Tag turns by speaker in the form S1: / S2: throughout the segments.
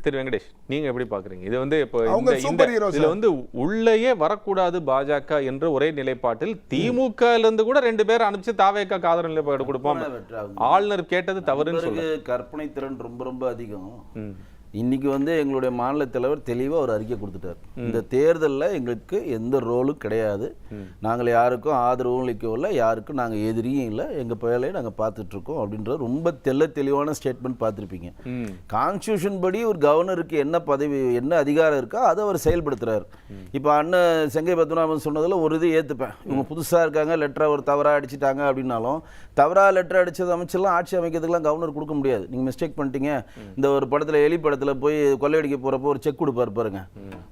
S1: திரு வெங்கடேஷ், நீங்க எப்படி பாக்குறீங்க? இது வந்து இப்போ இதுல வந்து உள்ளேயே வரக்கூடாது பாஜக என்ற ஒரே நிலைப்பாட்டில் திமுக இருந்து கூட 2 பேர் அனுப்பிச்சு தாவேக ஆதரவு நிலைப்பாடு கொடுப்போம். ஆளுநர் கேட்டது தவறுன்னு சொல்லுங்க.
S2: கற்பனை திறன் ரொம்ப ரொம்ப அதிகம். இன்னைக்கு வந்து எங்களுடைய மாநில தலைவர் தெளிவாக ஒரு அறிக்கை கொடுத்துட்டார். இந்த தேர்தலில் எங்களுக்கு எந்த ரோலும் கிடையாது, நாங்கள் யாருக்கும் ஆதரவும் இல்லை, யாருக்கும் நாங்கள் எதிரியும் இல்லை, எங்கள் வேலையை நாங்கள் பார்த்துட்ருக்கோம் அப்படின்ற ரொம்ப தெளிவான ஸ்டேட்மெண்ட் பார்த்துருப்பீங்க. கான்ஸ்டியூஷன் படி ஒரு கவர்னருக்கு என்ன பதவி என்ன அதிகாரம் இருக்கோ அதை அவர் செயல்படுத்துகிறார். இப்போ அண்ணன் செங்கை பத்மநாபன் சொன்னதில் ஒரு இது ஏற்றுப்பேன். இவங்க புதுசாக இருக்காங்க, லெட்டரை ஒரு தவறாக அடிச்சிட்டாங்க அப்படின்னாலும், தவறாக லெட்டர் அடித்தது அமைச்சர்லாம் ஆட்சி அமைக்கிறதுக்குலாம் கவர்னர் கொடுக்க முடியாது. நீங்கள் மிஸ்டேக் பண்ணிட்டீங்க, இந்த ஒரு படத்தில் எலி படத்தில் போய் கொள்ளையடிக்க போறப்போ ஒரு செக் கொடுப்பாரு பாருங்க,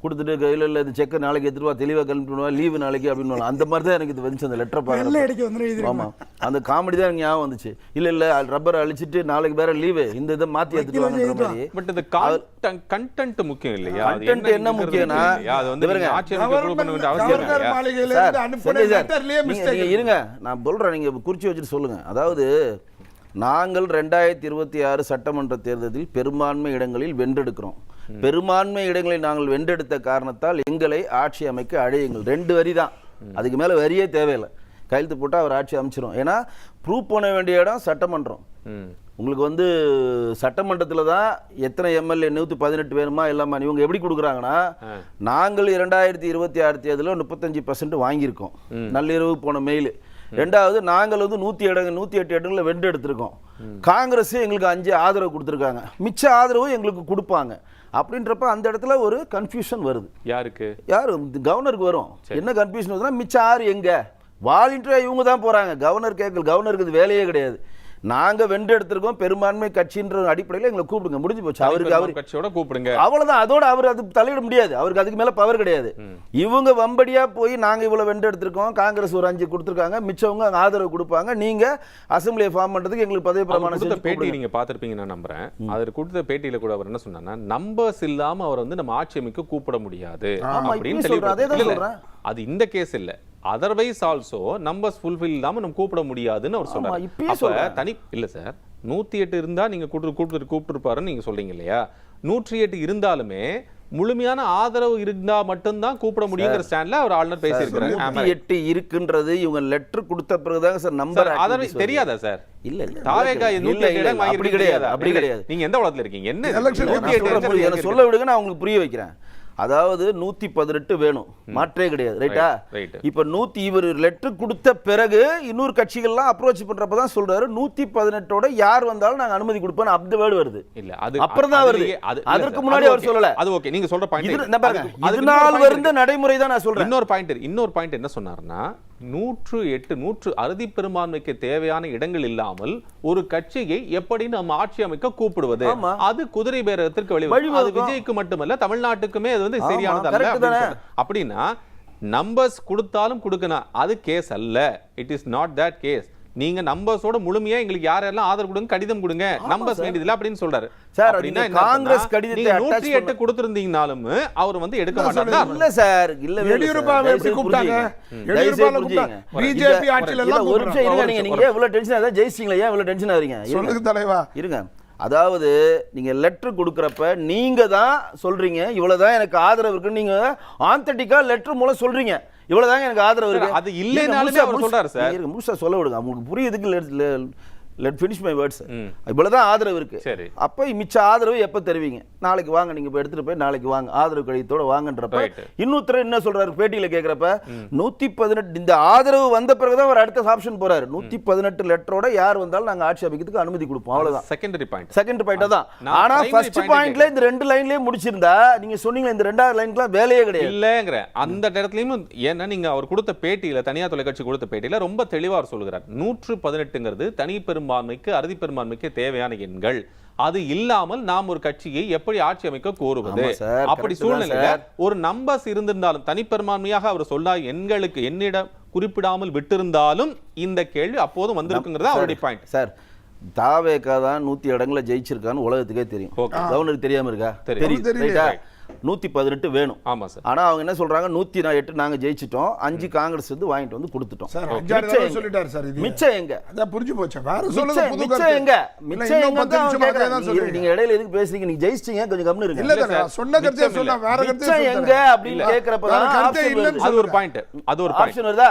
S2: கொடுத்துட்டு கையில் இல்லை இந்த செக்கை நாளைக்கு எடுத்துருவா, தெளிவாக கிளம்பிடுவா, லீவு நாளைக்கு அப்படின்னு. அந்த மாதிரி தான் எனக்கு இது வந்துச்சு அந்த லெட்டர் பார்க்க. ஆமாம், அந்த காமெடி தான் எனக்கு ஞாபகம் வந்துச்சு. இல்லை ரப்பர் அழிச்சிட்டு நாளைக்கு வேற லீவு, இந்த இதை மாற்றி எடுத்துட்டு வாங்கன்ற மாதிரி.
S1: பட் இந்த கண்டென்ட் முக்கியம் இல்லையா?
S2: கண்டென்ட் என்ன முக்கியம்னா இருங்க நான் சொல்றேன், நீங்க குறிச்சு வச்சுட்டு சொல்லுங்க. அதாவது நாங்கள் 2026 சட்டமன்ற தேர்தலில் பெரும்பான்மை இடங்களில் வென்றெடுக்கிறோம். பெரும்பான்மை இடங்களில் நாங்கள் வென்றெடுத்த காரணத்தால் எங்களை ஆட்சி அமைக்க அழையுங்கள். 2 வரி தான், அதுக்கு மேல வரியே தேவையில்லை. கையெழுத்து போட்டால் அவர் ஆட்சி அமைச்சிரும். ஏன்னா ப்ரூவ் பண்ண வேண்டிய இடம் சட்டமன்றம். உங்களுக்கு வந்து சட்டமன்றத்தில் தான் எத்தனை எம்எல்ஏ 118 வேணுமா இல்லாமல் இவங்க எப்படி கொடுக்குறாங்கன்னா, நாங்கள் 2026 தேர்தலில் 35% வாங்கியிருக்கோம். நள்ளிரவு போன மெயில். 2வது நாங்கள் வந்து 108 இடங்களில் வென்றெடுத்திருக்கோம். காங்கிரஸ் எங்களுக்கு 5 ஆதரவு கொடுத்துருக்காங்க, மிச்ச ஆதரவு எங்களுக்கு கொடுப்பாங்க. அப்படின்றப்ப அந்த இடத்துல ஒரு கன்ஃபியூஷன் வருது.
S1: யாருக்கு?
S2: கவர்னருக்கு வரும். என்ன கன்ஃபியூஷன் வருதுன்னா, மிச்ச 6 எங்க? வாலண்டியரா இவங்க தான் போறாங்க. கவர்னர் கேட்கல, கவர்னருக்கு இது வேலையே கிடையாது. நாங்க வென்றெடுத்திருக்கோம், பெரும்பான்மை கட்சின்ற அடிப்படையில் எங்களை கூப்பிடுங்க, முடிஞ்சு போச்சு. அவருக்கு கட்சியோட கூப்பிடுங்க, அவ்வளவுதான். அதோட அவர் அது தலையிட முடியாது, அவருக்கு அதுக்கு மேல பவர் கிடையாது. இவங்க வம்படியா போய் நாங்க இவ்வளவு வென்றெடுத்திருக்கோம், காங்கிரஸ் ஒரு 5 கொடுத்துருக்காங்க, மிச்சவங்க ஆதரவு கொடுப்பாங்க, நீங்க அசம்பிளியை ஃபார்ம் பண்றதுக்கு எங்களுக்கு பதவி பிரமாணம் செஞ்சு பேட்டி நீங்க
S1: பார்த்திருப்பீங்க நான் நம்புறேன். அவர் கொடுத்த பேட்டியில கூட அவர் என்ன சொன்னாங்கன்னா, நம்பர்ஸ் இல்லாம அவர் வந்து நம்ம ஆட்சி அமைக்க கூப்பிட முடியாது அப்படின்னு சொல்றாரு. அது இந்த கேஸ் இல்ல, அதர்வைஸ் ஆல்சோ நம்பர்ஸ் ஃபுல்ஃபில் இல்லாம நம்ம கூப்பிட முடியாதுன்னு அவர் சொல்றாரு. அப்ப தனி இல்ல சார், 108 இருந்தா நீங்க கூப்பிட்டுருப்பாருன்னு நீங்க சொல்றீங்க இல்லையா? 108 இருந்தாலுமே முழுமையான ஆதரவு இருந்தா மட்டும்தான் கூப்பிட முடியுங்கிற ஸ்டாண்ட்ல அவர் ஆளுநர் பேசியிருக்காரு.
S2: 108 இருக்குன்றது இவங்க லெட்டர் கொடுத்த பிறகுதான் சார் நம்பர்
S1: அதர்வைஸ் தெரியாதா சார்?
S2: இல்ல
S1: தாவேகா
S2: அப்படி கிடையாது, அப்படி கிடையாது.
S1: நீங்க எந்த உலகத்துல இருக்கீங்க? என்ன
S2: சொல்ல விடுங்க, நான் உங்களுக்கு புரிய வைக்கிறேன். அதாவது 118 வேணும், மாற்றே கிடையாது. ரைட்டா? இப்ப 100 இவர் லெட்டர் கொடுத்த பிறகு இன்னொரு கட்சிகள்லாம் அப்ரோச் பண்றப்பதான் சொல்றாரு 118ஓட யார் வந்தாலும் நாங்க அனுமதி கொடுப்போம். அந்த வேர்டு வருது இல்ல, அது அப்புறம் தான் வருது. அதற்கு முன்னாடி அவர் சொல்லல.
S1: அது ஓகே, நீங்க சொல்ற பாயிண்ட்
S2: இதனால் வருந்த நடைமுறை தான் நான் சொல்றேன்.
S1: இன்னொரு பாயிண்ட் என்ன சொன்னாருன்னா, 108 அறுதி பெரும்பான்மைக்கு தேவையான இடங்கள் இல்லாமல் ஒரு கட்சியை எப்படி நம்ம ஆட்சி அமைக்க கூப்பிடுவது? அது குதிரை பேரத்திற்கு வழி. விஜய்க்கு மட்டுமல்ல, தமிழ்நாட்டுக்குமே அது வந்து சரியானது அப்படின்னா, நம்பர்ஸ் கொடுத்தாலும் கொடுக்கணும், அது கேஸ் அல்ல. It is not that case. நீங்க நம்பர்ஸோட முழுமையா எங்களுக்கு யாரெல்லாம் ஆதரவு கொடுங்க, கடிதம் கொடுங்க, நம்பர்ஸ் வேண்டியதில்ல அப்படின்னு சொல்றாரு.
S2: சார், காங்கிரஸ் கடிதத்தை
S1: 108 கொடுத்திருந்தீங்கனாலும் அவர் வந்து எடுக்க மாட்டாங்க.
S2: இல்ல சார், இல்ல
S3: எடியூரப்பாவை எப்படி கூப்பிட்டாங்க? எடியூரப்பாவை கூப்பிட்டாங்க. பிஜேபி ஆட்சில எல்லாம்
S2: ஒரு நிமிஷம் இருங்க. நீங்க இவ்வளவு டென்ஷன் ஆதா ஜெயிச்சிங்களா? ஏன் இவ்வளவு டென்ஷன் ஆவறீங்க?
S3: சொல்லுங்க தலைவா.
S2: இருங்க. அதாவது நீங்க லெட்டர் கொடுக்கறப்ப நீங்க தான் சொல்றீங்க இவ்வளவுதான் எனக்கு ஆதரவு இருக்குன்னு. நீங்க ஆந்தட்டிக்கா லெட்டர் மூலம் சொல்றீங்க இவ்வளவுதாங்க எனக்கு ஆதரவு இருக்கு.
S1: அது இல்லைனாலுமே அவர் சொல்றாரு சார்.
S2: இருங்க, முழுசா சொல்ல விடுங்க, உங்களுக்கு புரியுதுக்கு. Let finish my words. இவ்வளவுதான் ஆதரவு இருக்கு.
S1: சரி,
S2: அப்ப மிச்ச ஆதரவு எப்ப தருவீங்க? நாளைக்கு வாங்க, நீங்க போய் எடுத்துட்டு போய் நாளைக்கு வாங்க, ஆதரவு கடிதத்தோட வாங்கன்றப்ப இன்னொருத்தர் என்ன சொல்றாரு பேட்டியில கேக்குறப்ப, 118 இந்த ஆதரவு வந்த பிறகுதான் அவர் அடுத்த ஆப்ஷன் போறாரு. 118 லெட்டரோட யார் வந்தாலும் நாங்க ஆட்சி அமைக்கிறதுக்கு அனுமதி கொடுப்போம். அவ்வளவுதான் செகண்டரி பாயிண்ட் தான். ஆனா ஃபர்ஸ்ட் பாயிண்ட்ல இந்த 2 லைன்லயே முடிச்சிருந்தா, நீங்க சொன்னீங்க இந்த 2வது லைனுக்குலாம் வேலையே கிடையாது
S1: இல்லங்கற அந்த இடத்துலயும். ஏன்னா நீங்க அவர் கொடுத்த பேட்டியில, தனியார் தொலைக்காட்சி கொடுத்த பேட்டியில ரொம்ப தெளிவா சொல்லுகிறார். 118ங்கிறது தனி பெரும்பான்மைக்கு அறுதி பெரும்பான்மைக்கு தேவையான எண்கள். அது இல்லாமல் நாம் ஒரு கட்சியை எப்படி ஆட்சி அமைக்க கோருவது? அப்படி சூழ்நிலையில ஒரு நம்பர்ஸ் இருந்திருந்தாலும், தனிப்பெரும்பான்மையாக அவர் சொல்ல எண்களுக்கு என்னிடம் குறிப்பிடாமல் விட்டிருந்தாலும் இந்த கேள்வி அப்போதும் வந்திருக்குங்கிறதா அவருடைய பாயிண்ட்.
S2: சார், தாவேகா தான் 100 இடங்களை ஜெயிச்சிருக்கான்னு உலகத்துக்கே தெரியும். கவர்னருக்கு தெரியாம இருக்கா? தெரியும். 118 வேணும்.
S1: ஆமா சார்.
S2: ஆனா அவங்க என்ன சொல்றாங்க 108 நாங்க ஜெயிச்சிட்டோம், 5 காங்கிரஸ் வந்து வாங்கிட்டு வந்து கொடுத்துட்டோம்
S3: சார். 5 தடவை சொல்லிட்டாரு சார். இது
S2: மிச்சம் எங்க?
S3: அத புரிஞ்சு போச்சு. வேற சொல்லுங்க.
S2: மிச்சம் எங்க? மிச்சம் எங்க? 10 நிமிஷம் தான் சொல்றீங்க. நீங்க இடையில எதுக்கு பேசுறீங்க? நீங்க ஜெயிச்சிட்டீங்க, கொஞ்சம் கம்முனு இருங்க.
S3: இல்ல சார், சொன்ன கருத்தை சொன்னா வேற கருத்தை
S2: சொல்லுங்க. எங்க அப்படி கேக்குறப்ப தான்
S3: கருத்தை இல்லன்னு
S1: அது ஒரு பாயிண்ட். அது ஒரு
S2: ஆப்ஷன் வருதா?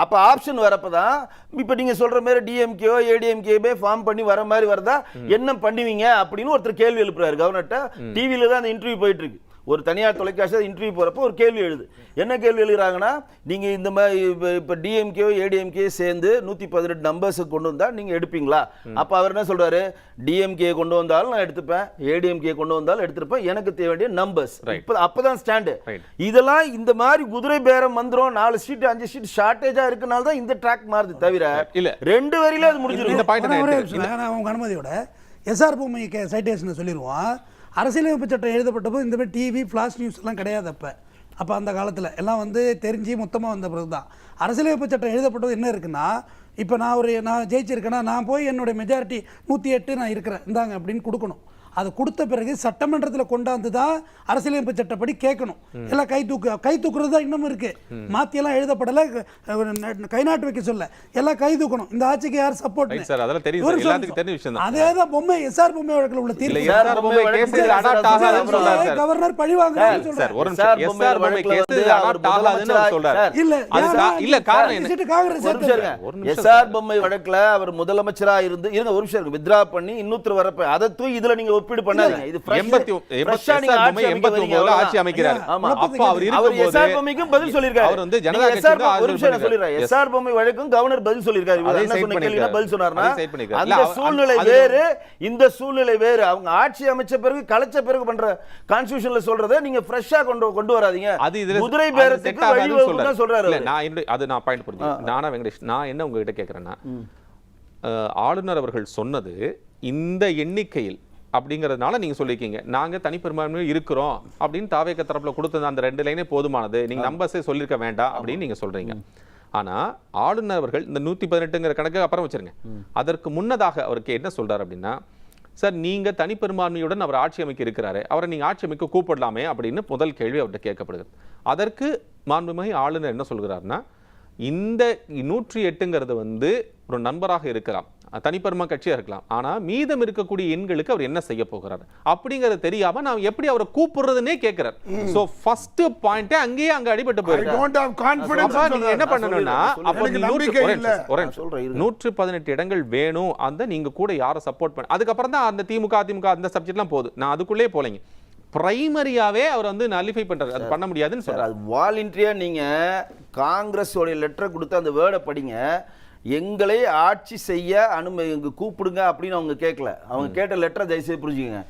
S2: அப்ப ஆப்ஷன் வரப்பதான் இப்ப நீங்க சொல்ற மாதிரி டிஎம்கேஓ ஏடிஎம்கே ஃபார்ம் பண்ணி வர மாதிரி வரதா என்ன பண்ணுவீங்க அப்படின்னு ஒருத்தர் கேள்வி எழுப்புறாரு கவர்னர்ட்ட. டிவில தான் அந்த இன்டர்வியூ போயிட்டு இருக்கு. ஒரு தனியார் தொலைக்காட்சியில் இன்டர்வியூ போறப்போ ஒரு கேள்வி எழுது. என்ன கேள்வி எழுதுறாங்கன்னா, நீங்க இந்த மாதிரி இப்ப டிஎம்கே ஏடிஎம்கே சேர்ந்து 118 நம்பர்ஸ் கொண்டு வந்தா நீங்க எடுப்பீங்களா? அப்ப அவர் என்ன சொல்றாரு, டிஎம்கே கொண்டு வந்தாலும் நான் எடுத்துப்பேன், ஏடிஎம்கே கொண்டு வந்தாலும் எடுத்துப்பேன், எனக்கு தேவை வேண்டிய நம்பர்ஸ். அப்பதான் ஸ்டாண்டு. இதெல்லாம் இந்த மாதிரி குதிரை பேரம் மந்திரம் 4 சீட் 5 சீட் ஷார்டேஜா இருக்கனால தான் இந்த ட்ராக் மாறுது தவிர இல்ல 2 வரியில அது முடிஞ்சிடும்.
S4: இந்த பாயிண்ட் அவங்க அனுமதியோட எஸ்ஆர் பொம்மை சைட்டேஷனை சொல்லிடுவோம். அரசியலமைப்பு சட்டம் எழுதப்பட்டப்போ இந்த மாதிரி டிவி ஃப்ளாஷ் நியூஸ் எல்லாம் கிடையாது. அப்போ அந்த காலத்தில் எல்லாம் வந்து தெரிஞ்சு மொத்தமாக வந்த பிறகு தான் அரசியலமைப்பு சட்டம் எழுதப்பட்டது. என்ன இருக்குன்னா, இப்போ நான் ஜெயிச்சிருக்கேன்னா நான் போய் என்னுடைய மெஜாரிட்டி 108 நான் இருக்கிறேன் இந்தாங்க அப்படின்னு கொடுக்கணும். அது கொடுத்த பிறகு சட்டமன்றத்தில் கொண்டாந்து தான் அரசியலமைப்பு சட்டப்படி கேட்கணும். எல்லாம் கை தூக்குறது தான் இன்னமும் இருக்கு. மாத்தியெல்லாம் எழுதப்படலை, கை நாட்டு வைக்க சொல்ல, எல்லாம் கை தூக்கணும். இந்த ஆட்சிக்கு யார் சப்போர்ட்? அதே தான் பொம்மை எஸ்ஆர் பொம்மை வழக்கில் உள்ள தீர்ப்பு. கவர்னர் பழி வாங்குறாரு சொல்றாரு.
S2: எஸ்ஆர் பொம்மை வழக்குல அவர் முதலமைச்சரா இருந்து இருங்க ஒரு நிமிஷம் வித்ரா பண்ணி இன்னொரு வரப்ப அதை தூக்கி இதுல நீங்க ஒப்பீடு பண்ணாதீங்க. இது
S1: 89 ஆட்சி அமைக்கிறார். அப்ப அவர் இருக்கும்போது
S2: எஸ்ஆர் பொம்மைக்கும் பதில் சொல்லிருக்காரு.
S1: அவர் வந்து ஜனதா கட்சிக்கு
S2: ஒரு நிமிஷம் சொல்லிறாரு. எஸ்ஆர் பொம்மை வழக்கும் கவர்னர் பதில் சொல்லிருக்காரு. இவர் என்ன சொன்ன கேள்வினா பதில் சொன்னார்னா அந்த சூழ்நிலை வேறு, இந்த சூழ்நிலை வேறு. அவங்க ஆட்சி அமைச்ச பிறகு கலைச்ச பிறகு பண்ற கான்ஸ்டிடியூஷன்ல சொல்றதை நீங்க ஃப்ரெஷ்ஷா கொண்டு வராதீங்க. குதிரை பேரத்துக்கு வழிவகுன்னு சொல்றாரு.
S1: நான் பாயிண்ட் புரிஞ்சுக்கிறேன். நானா வெங்கடேஷ், நான் என்ன உங்ககிட்ட கேட்கிறேன்னா, ஆளுநர் அவர்கள் சொன்னது இந்த எண்ணிக்கையில் அப்படிங்கிறதுனால நீங்க சொல்லிருக்கீங்க நாங்க தனிப்பெரும்பான்மை இருக்கிறோம் அப்படின்னு தாவேக தரப்புல கொடுத்தது அந்த 2 லைனே போதுமானது, நீங்க நம்பர்ஸே சொல்லிருக்க வேண்டாம் அப்படின்னு நீங்க சொல்றீங்க. ஆனா ஆளுநர் அவர்கள் இந்த 118ங்கிற கணக்கு அப்புறம் வச்சிருங்க. அதற்கு முன்னதாக அவருக்கு என்ன சொல்றாரு அப்படின்னா, சார் நீங்க தனிப்பெரும்பான்மையுடன் அவர் ஆட்சி அமைக்க இருக்கிறாரு, அவரை நீங்க ஆட்சி அமைக்க கூப்பிடலாமே அப்படின்னு முதல் கேள்வி அவர்கிட்ட கேட்கப்படுகிறது. அதற்கு மாண்புமிகு ஆளுநர் என்ன சொல்கிறாருன்னா, இந்த 108ங்கிறது வந்து ஒரு நண்பராக இருக்கலாம், தனிப்பெருமா கட்சியா இருக்கலாம், ஆனா மீதம் இருக்கக்கூடிய எண்களுக்கு அவர் என்ன செய்ய போகிறார் அப்படிங்கறது தெரியாம நான் எப்படி அவரை கூப்பிடுறதுன்னே கேட்கிறார். சோ ஃபர்ஸ்ட் பாயிண்ட் அங்கேயே அடிபட்டு போயிருக்கு. நீங்க என்ன பண்ணணும்னா, அப்ப 118 இடங்கள் வேணும், அந்த நீங்க கூட யாரை சப்போர்ட் பண்ண, அதுக்கப்புறம் தான் அந்த திமுக அதிமுக அந்த சப்ஜெக்ட்லாம் போகுது. நான் அதுக்குள்ளே போலீங்க. பிரைமரியாவே அவர் வந்து நலிஃபை பண்றாரு, அது பண்ண முடியாதுன்னு சொல்றாரு.
S2: அது வாலண்டரியா நீங்க காங்கிரஸ் உடைய லெட்டர் கொடுத்து அந்த வேர்டை படிங்க. எங்களை ஆட்சி செய்ய கூப்பிடுங்க அப்படின்னு அவங்க கேட்கல. அவங்க கேட்ட லெட்டரை தயவுசெய்து புரிஞ்சுக்கங்க.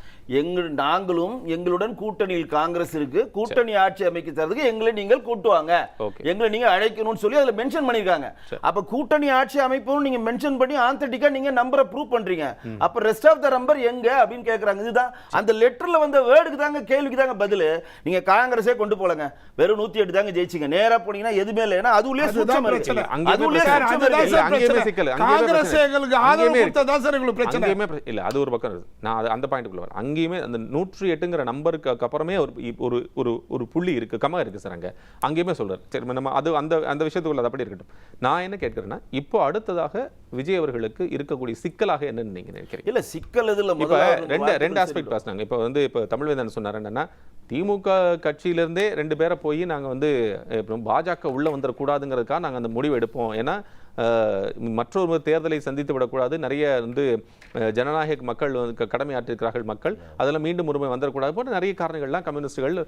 S2: நாங்களும் எங்களுடன் கூட்டணியில் காங்கிரஸ் இருக்கு, கூட்டணி ஆட்சி அமைக்க தரதுக்கு எங்களை நீங்கள் கூட்டுவாங்க, எங்களை நீங்க அழைக்கணும்னு சொல்லி அதுல மென்ஷன் பண்ணிருக்காங்க. அப்ப கூட்டணி ஆட்சி அமைப்பும் நீங்க மென்ஷன் பண்ணி ஆந்தட்டிக்கா நீங்க நம்பரை ப்ரூவ் பண்றீங்க. அப்ப ரெஸ்ட் ஆஃப் த நம்பர் எங்க அப்படின்னு கேக்குறாங்க. இதுதான் அந்த லெட்டர்ல வந்த வேர்டுக்கு தாங்க, கேள்விக்கு தாங்க பதில். நீங்க காங்கிரஸே கொண்டு போலங்க, வெறும் 108 தாங்க ஜெயிச்சிங்க. நேரா போனீங்கன்னா எதுவுமே இல்லை. ஏன்னா அதுலயே சூட்சம் இருக்கு.
S3: காங்கிரஸ் எங்களுக்கு ஆதரவு கொடுத்ததா சார் எங்களுக்கு பிரச்சனை
S1: இல்ல. அது ஒரு பக்கம். நான் அந்த பாயிண்ட்க்குள்ள வரேன். அங்கேயுமே அந்த 108ங்கிற நம்பருக்கு அப்புறமே ஒரு ஒரு புள்ளி இருக்கு, கமா இருக்கு சார். அங்கேயுமே சொல்றாரு. சரி, நம்ம அது அந்த விஷயத்துக்குள்ள அப்படி இருக்கட்டும். நான் என்ன கேட்கிறேன்னா, இப்போ அடுத்ததாக விஜய் அவர்களுக்கு இருக்கக்கூடிய சிக்கலாக என்னன்னு நீங்க நினைக்கிறீங்க?
S2: இல்ல சிக்கல் இதுல
S1: ரெண்டு ஆஸ்பெக்ட் பேசினாங்க. இப்போ வந்து இப்போ தமிழ்வேந்தன் சொன்னார் என்னன்னா, திமுக கட்சியிலிருந்தே 2 பேரை போய் நாங்க வந்து பாஜக உள்ள வந்துடக்கூடாதுங்கிறதுக்காக நாங்க அந்த முடிவு எடுப்போம். ஏன்னா மற்றொரு தேர்தலை சந்தித்து விடக்கூடாது, நிறைய வந்து ஜனநாயக மக்கள் கடமையாற்றிருக்கிறார்கள் மக்கள், அதில் மீண்டும் ஒருமை வந்துடக்கூடாது போன்ற நிறைய காரணங்கள்லாம் கம்யூனிஸ்டுகள்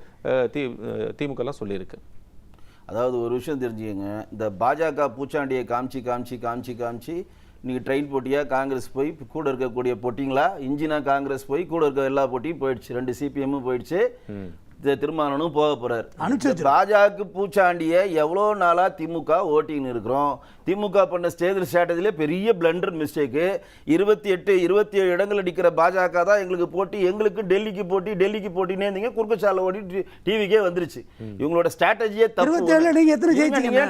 S1: திமுக எல்லாம் சொல்லியிருக்கு.
S2: அதாவது ஒரு விஷயம் தெரிஞ்சுக்கங்க, இந்த பாஜக பூச்சாண்டியை காமிச்சு நீங்கள் ட்ரெயின் போட்டியாக காங்கிரஸ் போய் கூட இருக்கக்கூடிய போட்டிங்களா, இன்ஜினா காங்கிரஸ் போய் கூட இருக்க எல்லா போட்டியும் போயிடுச்சு, 2 சிபிஎம்மும் போயிடுச்சு, திருமாவளவனும் போக போறாரு. பாஜக பூச்சாண்டிய எவ்வளோ நாளா திமுக ஓட்டின்னு இருக்கிறோம், திமுக பண்ண தேர்தல் ஸ்ட்ராட்டஜிலே பெரிய பிளண்டர் மிஸ்டேக்கு. 27 இடங்கள் அடிக்கிற பாஜக தான் எங்களுக்கு போட்டி, எங்களுக்கு டெல்லிக்கு போட்டினே இருந்தீங்க. குறுக்குச்சாலை ஓடி டிவிக்கே வந்துருச்சு. இவங்களோட ஸ்ட்ராட்டஜியே தப்பு.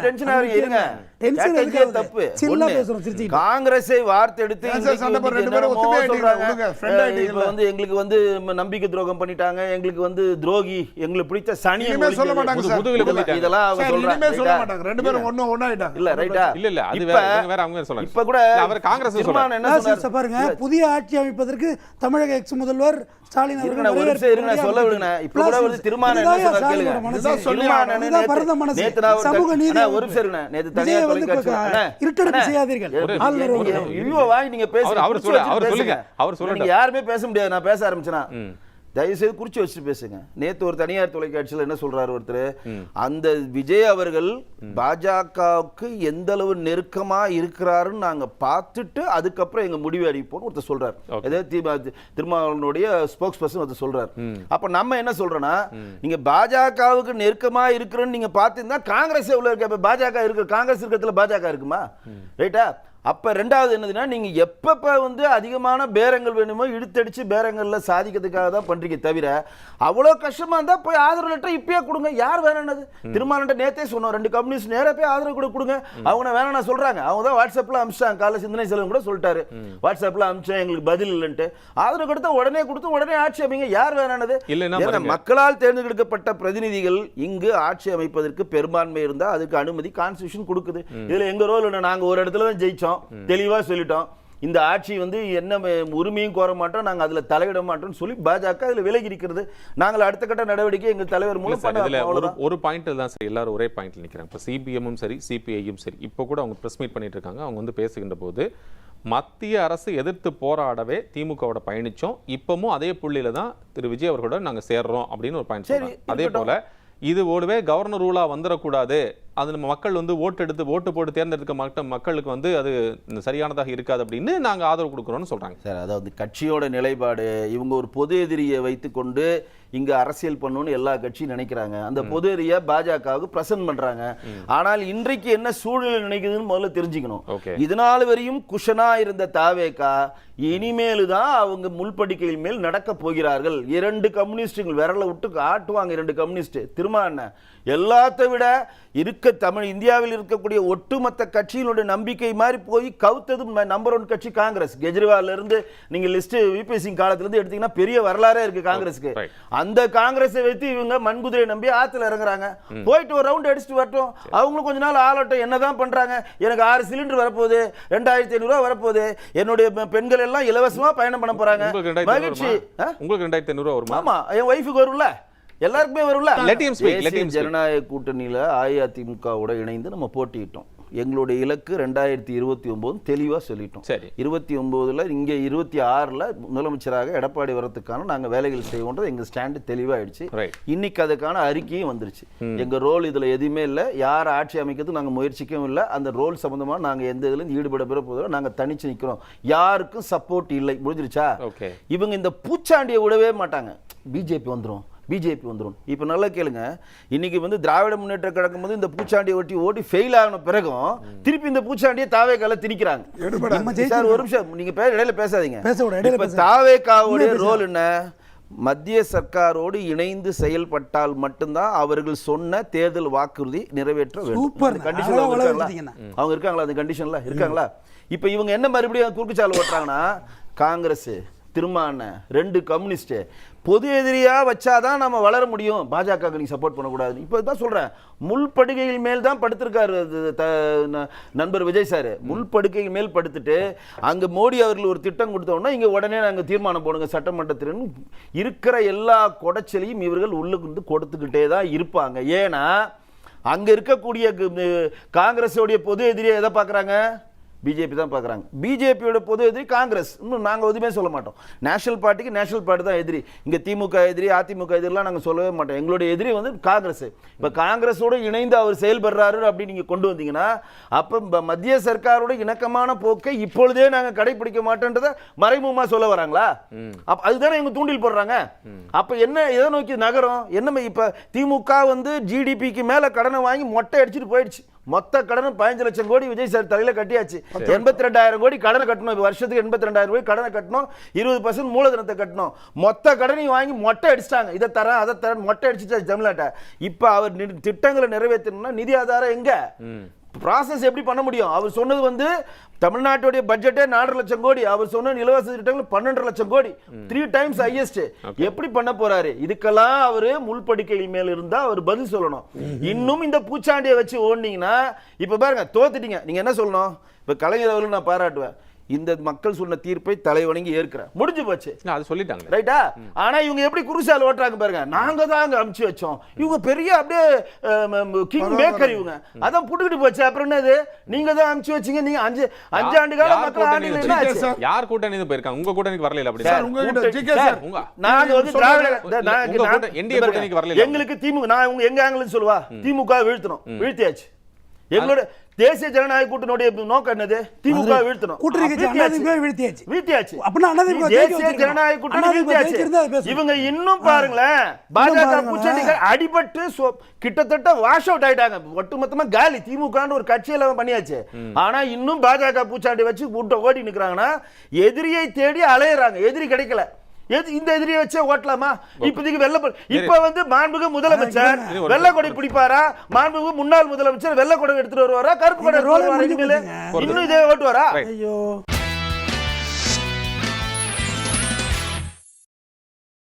S2: டென்ஷன் ஆகிறீங்க, இருங்க. ஸ்ட்ராட்டஜியே தப்பு. காங்கிரஸை வார்த்தை எடுத்து இப்ப வந்து எங்களுக்கு வந்து நம்பிக்கை துரோகம் பண்ணிட்டாங்க, எங்களுக்கு வந்து துரோகி, எங்களுக்கு பிடித்த சனி
S3: சொல்ல மாட்டாங்க சார்.
S2: இதெல்லாம் அவங்க சொல்றாங்க.
S3: சொல்ல மாட்டாங்க. ரெண்டு பேரும் ஒண்ணாயிட்டாங்க.
S2: இல்ல ரைட்டா?
S1: இல்ல அது வேற அவங்க சொல்றாங்க.
S2: இப்ப கூட
S1: அவர் காங்கிரஸ்
S2: சொல்றாங்க என்ன சொன்னாரு
S4: பாருங்க, புதிய ஆட்சி அமைப்பதற்கு தமிழக எக்ஸ் முதல்வர் ஸ்டாலின் அவர்கள்
S2: சொல்ல விடுங்க. இப்ப கூட வந்து திருமாவளவன் என்ன சொன்னார் கேளுங்க. திருமாவளவன்
S4: சமூக நீதி
S2: ஒரு நிமிஷம் இருங்க. நேத்து தனியார் தொலைக்காட்சி
S4: இருட்டடிப்பு செய்யாதீர்கள்.
S2: ஐயோ வாய் நீங்க பேசுங்க.
S1: அவர் சொல்லுங்க.
S2: நீங்க யாருமே பேச முடியாது. நான் பேச ஆரம்பிச்சேனா தயவுசெய்து குறிச்சு வச்சுட்டு பேசுங்க. நேத்து ஒரு தனியார் தொலைக்காட்சியில் என்ன சொல்றாரு ஒருத்தர், அந்த விஜய் அவர்கள் பாஜகவுக்கு எந்த அளவு நெருக்கமா இருக்கிறாருன்னு நாங்க பார்த்துட்டு அதுக்கப்புறம் எங்க முடிவு அறிவிப்போம் ஒருத்தர் சொல்றாரு. அதாவது திருமாவளவனுடைய ஸ்போக்ஸ் பர்சன் ஒருத்தர் சொல்றாரு. அப்ப நம்ம என்ன சொல்றோம்னா, நீங்க பாஜகவுக்கு நெருக்கமா இருக்கிறன்னு நீங்க பார்த்துருந்தா காங்கிரஸ் எவ்வளவு இருக்கு, பாஜக இருக்கு, காங்கிரஸ் இருக்கிறதுல பாஜக இருக்குமா? ரைட்டா? அப்ப ரெண்டாவது என்னதுன்னா, நீங்க எப்பப்ப வந்து அதிகமான பேரங்கள் வேணுமோ இழுத்தடிச்சு பேரங்கள்ல சாதிக்கிறதுக்காக தான் பண்றீங்க தவிர, அவ்வளவு கஷ்டமா இருந்தா போய் ஆதரவு லெட்டர் இப்பயே கொடுங்க. யார் வேணானது? திருமாவளவன் நேத்தே சொன்னோம், 2 கம்யூனிஸ்ட் நேரா போய் ஆதரவு கொடுங்க. அவங்க வேணா சொல்றாங்க. அவங்க தான் வாட்ஸ்அப்ல அனுப்பிச்சாங்க. காலைல சிந்தனை செல்வம் கூட சொல்லிட்டாரு, வாட்ஸ்அப்ல அனுப்பிச்சேன் எங்களுக்கு பதில் இல்லைன்ட்டு. ஆதரவு கொடுத்தா உடனே ஆட்சி அமைங்க. யார் வேணானது? மக்களால் தேர்ந்தெடுக்கப்பட்ட பிரதிநிதிகள் இங்கு ஆட்சி அமைப்பதற்கு பெரும்பான்மை இருந்தா அதுக்கு அனுமதி கான்ஸ்டிடியூஷன் கொடுக்குது. இதுல எங்க ரோல் என்ன? நாங்க ஒரு இடத்துல தான் ஜெயிச்சோம், தெளிவா சொல்லிட்டோம். இந்த ஆட்சி வந்து என்ன உரிமையும் கோர மாட்டோம், நாங்க அதுல தலையிட மாட்டோம் சொல்லி பாஜக அதுல விலகி இருக்கிறது. நாங்கள் அடுத்த கட்ட நடவடிக்கை எங்க தலைவர் மூலம்
S1: ஒரு பாயிண்ட்ல தான் சரி, எல்லாரும் ஒரே பாயிண்ட்ல நிக்கிறாங்க. இப்ப சிபிஎம்மும் சரி சிபிஐயும் சரி, இப்ப கூட அவங்க பிரஸ் மீட் பண்ணிட்டு இருக்காங்க. அவங்க வந்து பேசுகின்ற போது மத்திய அரசு எதிர்த்து போராடவே திமுகவோட பயணிச்சோம், இப்பவும் அதே புள்ளியில தான் திரு விஜய் அவர்களோட நாங்க சேர்றோம் அப்படின்னு ஒரு பாயிண்ட் சொல்றாங்க. அதே போல இது ஓடுவே கவர்னர் ரூலா வந்துடக்கூடாது, அது நம்ம மக்கள் வந்து ஓட்டு போட்டு தேர்ந்தெடுக்க மக்களுக்கு வந்து அது சரியானதாக இருக்காது அப்படின்னு நாங்க ஆதரவு கொடுக்குறோம்னு சொல்றாங்க.
S2: சார், அதாவது கட்சியோட நிலைப்பாடு, இவங்க ஒரு பொது எதிரியை வைத்துக்கொண்டு இங்க அரசியல் பண்ணணும்னு எல்லா கட்சியும் நினைக்கிறாங்க. அந்த பொது எதிரியை பாஜகவுக்கு பிரசன்ட் பண்றாங்க. ஆனால் இன்றைக்கு என்ன சூழ்நிலை நினைக்குதுன்னு முதல்ல தெரிஞ்சுக்கணும். இதனால் வரையும் குஷனா இருந்த தாவேகா இனிமேலு தான் அவங்க முள்படிக்கையில் மேல் நடக்க போகிறார்கள். 2 கம்யூனிஸ்டுகள் விரல விட்டு ஆட்டுவாங்க. 2 கம்யூனிஸ்ட் திரும்ப எல்லாத்தை விட தமிழ் இந்தியாவில் இருக்கக்கூடிய ஒட்டுமொத்த கட்சியினுடைய நம்பிக்கை மாதிரி போய் கவுத்தது நம்பர் 1 கட்சி காங்கிரஸ். கெஜ்ரிவால்ல இருந்து நீங்க லிஸ்ட் விபி சிங் காலத்துல இருந்து எடுத்தீங்கன்னா பெரிய வரலாறே இருக்கு காங்கிரஸுக்கு. அந்த காங்கிரஸை வைத்து இவங்க மண்குதிரை நம்பி ஆத்துல இறங்குறாங்க. போயிட்டு ஒரு ரவுண்ட் அடிச்சுட்டு வரட்டும், அவங்களும் கொஞ்ச நாள் ஆளட்டும். என்னதான் பண்றாங்க? எனக்கு 6 சிலிண்டர் வரப்போகுது, 2500 ரூபாய் வரப்போகுது, என்னுடைய பெண்கள் எல்லாம் இலவசமா பயணம் பண்ண போறாங்க. மகிழ்ச்சி. உங்களுக்கு
S1: 2500 ரூபாய் வருமா?
S2: ஆமா, என் ஒய்ஃபுக்கு வரும்ல, எல்லாருக்குமே வரும்ல. ஜனநாயக கூட்டணியில அஇஅதிமுகவோட இணைந்து நம்ம போட்டியிட்டோம். எங்களுடைய இலக்கு 2029 தெளிவா சொல்லிட்டோம். 29ல இங்க 26ல முதலமைச்சராக எடப்பாடி வரதுக்கான நாங்க வேலைகள் செய்வோம்ன்றது எங்க ஸ்டாண்ட் தெளிவாயிடுச்சு. இன்னைக்கு அதுக்கான அறிக்கையும் வந்துருச்சு. எங்க ரோல் இதுல எதுவுமே இல்லை, யார் ஆட்சி அமைக்கிறது நாங்க முயற்சிக்கவும் இல்லை. அந்த ரோல் சம்பந்தமா நாங்க எந்த இதுல ஈடுபட போதும் நாங்க தனிச்சு நிக்கிறோம். யாருக்கும் சப்போர்ட் இல்லை. முடிஞ்சிருச்சா? இவங்க இந்த பூச்சாண்டியை விடவே மாட்டாங்க. பிஜேபி வந்துரும். இப்ப நல்லா கேளுங்க, இன்னைக்கு வந்து திராவிட முன்னேற்ற கழகம் வந்து இந்த பூச்சாண்டியை ஓட்டி ஃபெயில் ஆன பிறகும் திருப்பி இந்த பூச்சாண்டியை தாவேக்கால திணிக்கிறாங்க. சார் ஒரு நிமிஷம், நீங்க இடையில பேசாதீங்க. இப்ப தாவேக்காவுடைய ரோல் என்ன? மத்திய சர்க்காரோடு இணைந்து செயல்பட்டால் மட்டும்தான் அவர்கள் சொன்ன தேர்தல் வாக்குறுதி நிறைவேற்ற வேண்டும். அவங்க இருக்காங்களா? அந்த கண்டிஷன்ல இருக்காங்களா? இப்ப இவங்க என்ன மறுபடியும் குறுக்குச்சாலை ஓட்டுறாங்கன்னா, காங்கிரஸ் திருமான 2 கம்யூனிஸ்ட் பொது எதிரியா வச்சாதான் நம்ம வளர முடியும், பாஜக நீ சப்போர்ட் பண்ணக்கூடாது. இப்போ தான் சொல்றேன், முள்படுகையில் மேல் தான் படுத்திருக்காரு நண்பர் விஜய் சார். முள்படுகையில் மேல் படுத்துட்டு அங்க மோடி அவர்கள் ஒரு திட்டம் கொடுத்தோம்னா இங்க உடனே நாங்க தீர்மானம் போடுங்க சட்டமன்றத்தில் இருக்கிற எல்லா கொடைச்சலையும் இவர்கள் உள்ளுக்கு கொடுத்துக்கிட்டே தான் இருப்பாங்க. ஏன்னா அங்க இருக்கக்கூடிய காங்கிரஸோடைய பொது எதிரியை எதை பார்க்குறாங்க? பிஜேபி தான் பார்க்குறாங்க. பிஜேபியோட பொது எதிரி காங்கிரஸ். இன்னும் நாங்கள் எதுவுமே சொல்ல மாட்டோம். நேஷனல் பார்ட்டிக்கு நேஷனல் பார்ட்டி தான் எதிரி. இங்கே திமுக எதிரி, அதிமுக எதிரிலாம் நாங்கள் சொல்லவே மாட்டோம். எங்களுடைய எதிரி வந்து காங்கிரஸ். இப்போ காங்கிரஸோடு இணைந்து அவர் செயல்படுறாரு அப்படின்னு நீங்கள் கொண்டு வந்தீங்கன்னா அப்போ மத்திய சர்க்காரோட இணக்கமான போக்கை இப்பொழுதே நாங்கள் கடைபிடிக்க மாட்டோன்றதை மறைமுகமாக சொல்ல வராங்களா? அதுதானே இவங்க தூண்டில் போடுறாங்க. அப்போ என்ன எதை நோக்கி நகரம்? என்ன இப்போ திமுக வந்து ஜிடிபிக்கு மேலே கடனை வாங்கி மொட்டை அடிச்சுட்டு போயிடுச்சு. மொத்த கடனும் 15 லட்சம் கோடி விஜய் சார் தலையில கட்டியாச்சு. 82,000 கோடி கடனை கட்டணும். வருஷத்துக்கு 82,000 கோடி கடனை கட்டணும். 20% மூலதனத்தை கட்டணும். மொத்த கடனையும் வாங்கி மொட்டை அடிச்சிட்டாங்க. இதை தரேன் அதை தரேன் மொட்டை அடிச்சுட்டாச்சு தமிழ்நாட்டை. இப்ப அவர் திட்டங்களை நிறைவேற்றணும்னா நிதி ஆதாரம் எங்க? ப்ராசஸ் எப்படி பண்ண முடியும்? அவர் சொன்னது வந்து தமிழ்நாட்டுடைய பட்ஜெட்டே 4 லட்சம் கோடி. அவர் சொன்ன இலவச திட்டங்கள் 12 லட்சம் கோடி, 3 டைம்ஸ் ஹையஸ்ட். எப்படி பண்ண போறாரு? இதுக்கெல்லாம் அவரு முள்படிக்கை மேல இருந்தா அவர் பதில் சொல்லணும். இன்னும் இந்த பூச்சாண்டியை வச்சு ஓடுனீங்கன்னா இப்ப பாருங்க தோத்துட்டீங்க. நீங்க என்ன சொல்லணும்? இப்ப கலைஞர் அவர்கள் நான் பாராட்டுவேன். இந்த மக்கள் சொன்ன தீர்ப்பை தலைவணங்கி ஏற்கிறேன், முடிஞ்சு போச்சு,
S1: அது சொல்லிட்டாங்க
S2: ரைட்டா? ஆனா இவங்க எப்படி குருசால் ஓட்டுறாங்க பாருங்க. நாங்க தான் அங்க அமுச்சு வச்சோம், இவங்க பெரிய அப்படியே கிங் மேக்கர், இவங்க அதான் புட்டுக்கிட்டு போச்சு. அப்புறம் என்னது? நீங்க தான் அமுச்சு வச்சீங்க. நீங்க 5 ஆண்டு கால மக்கள் ஆணையில என்ன ஆச்சு?
S1: யார் கூட்டணி போயிருக்காங்க? உங்க கூட்டணிக்கு வரல அப்படி?
S2: நாங்க வந்து
S1: என்டிஏ கூட்டணிக்கு வரல.
S2: எங்களுக்கு திமுக, நான் எங்க ஆங்கிலம் சொல்லுவா, திமுக வீழ்த்தணும், வீழ்த்தியாச்சு. எங்களோட தேசிய ஜனநாயக கூட்டணியுடைய நோக்கம் என்னது? திமுக வீழ்த்தணும். வீழ்த்தியாச்சு. தேசிய ஜனநாயக கூட்டணி வீழ்த்தியாச்சு. இவங்க இன்னும் பாருங்களேன், பாஜக பூச்சாண்டிகள் அடிபட்டு கிட்டத்தட்ட வாஷ் அவுட் ஆயிட்டாங்க, ஒட்டுமொத்தமா காலி. திமுக ஒரு கட்சியில பண்ணியாச்சு. ஆனா இன்னும் பாஜக பூச்சாண்டி வச்சு ஓடி நிக்கிறாங்கன்னா எதிரியை தேடி அலையறாங்க. எதிரி கிடைக்கல. இந்த எதிரியை வச்சே ஓட்டலாமா? இப்போதைக்கு இப்ப வந்து மாண்புமிகு முதலமைச்சர் வெள்ளக்கொடை பிடிப்பாரா? மாண்புமிகு முன்னாள் முதலமைச்சர் வெள்ளக்கொடை எடுத்துட்டு வருவாரா? கருப்பு கொடை இன்னும் இதே ஓட்டுவாரா?